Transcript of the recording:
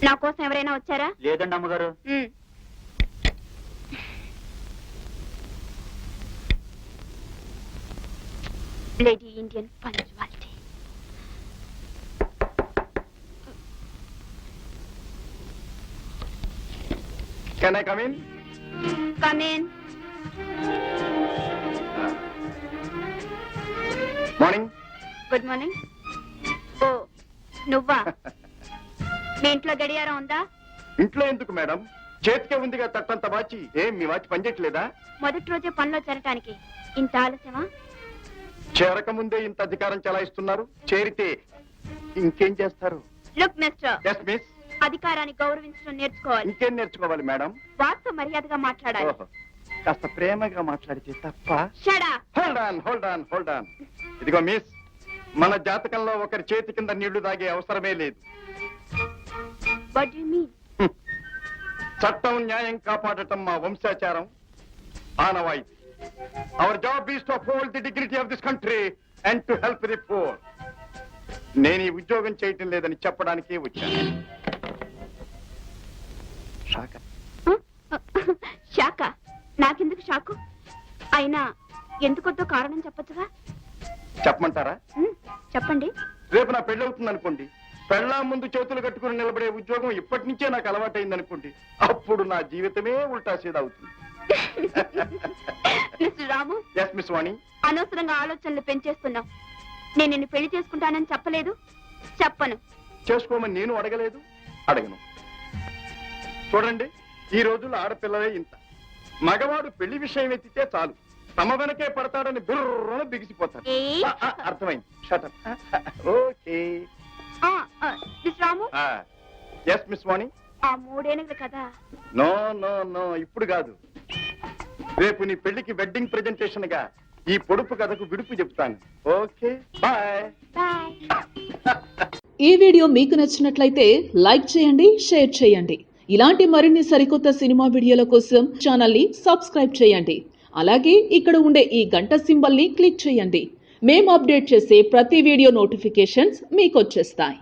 నా కోసం ఎవరైనా వచ్చారా? లేదండి అమ్మగారు. Lady Indian punctuality. Can I come in? Come in. Morning. Good morning. ఓ నువ్వా? మీ ఇంట్లో గడియారం ఉందా? ఇంట్లో ఎందుకు మేడం, చేతికే ఉందిగా తట్టంత వాచి. ఏం మీ వాచి పనిచేయట్లేదా? మొదటి రోజే పనిలో చేరటానికి ఇంత ఆలస్యమా? చేరక ముందే ఇంత అధికారం చెలాయిస్తున్నారు, చేరితే ఇంకేం చేస్తారు? Look mister, yes miss. అధికారాన్ని గౌరవించడం నేర్చుకోవాలి. ఇంకేం నేర్చుకోవాలి మేడం? వారితో మర్యాదగా మాట్లాడాలి. ఓహో, కాస్త ప్రేమగా మాట్లాడితే తప్ప. Shut up. Hold on. ఇదిగో మిస్, మన జాతకంలో ఒకరి చేతి కింద నీళ్లు తాగే అవసరమే లేదు. What do you mean? చట్టం న్యాయం కాపాడటం మా వంశాచారం, ఆనవాయితీ. Our job is to uphold the dignity of this country and to help the poor. నేను ఈ ఉద్యోగం చేయటం లేదని చెప్పడానికే వచ్చాను. షాకా? నాకెందుకు షాకు? అయినా ఎందుకొద్దో కారణం చెప్పొచ్చుగా? చెప్పమంటారా? చెప్పండి. రేపు నా పెళ్లి అవుతుంది అనుకోండి, పెళ్ళా ముందు చేతులు కట్టుకుని నిలబడే ఉద్యోగం ఇప్పటి నుంచే నాకు అలవాటైంది అనుకోండి, అప్పుడు నా జీవితమే ఉల్టా సీదా అవుతుంది. మిస్టర్ రాము. ఎస్ మిస్ వాణి. అనవసరంగా ఆలోచనలు పెంచేస్తున్నావు. నేను నిన్ను పెళ్లి చేసుకుంటానని చెప్పలేదు, చెప్పను. చేసుకోమని నేను అడగలేదు, అడగను. చూడండి, ఈ రోజుల్లో ఆడపిల్లలే ఇంత. మగవాడు పెళ్లి విషయం ఎత్తితే చాలు తమ వెనకే పడతాడని బుర్రన బిగిసిపోతాడు. అర్థమైంది. షటప్. ఓకే. మిస్ రాము. ఎస్ మిస్ వాణి. ఆ మూడేనుగులు కదా? నో, ఇప్పుడు కాదు. రేపు నీ పెళ్లికి వెడ్డింగ్ ప్రెజెంటేషన్ గా ఈ పొడుపు కథకు విడుపు చెప్తాను. Okay, bye. ఈ వీడియో మీకు నచ్చినట్లయితే లైక్ చేయండి, షేర్ చేయండి. ఇలాంటి మరిన్ని సరికొత్త సినిమా వీడియోల కోసం ఛానల్ ని సబ్స్క్రైబ్ చేయండి. అలాగే ఇక్కడ ఉండే ఈ గంట సింబల్ ని క్లిక్ చేయండి. మేము అప్డేట్ చేసే ప్రతి వీడియో నోటిఫికేషన్స్ మీకు వచ్చేస్తాయి.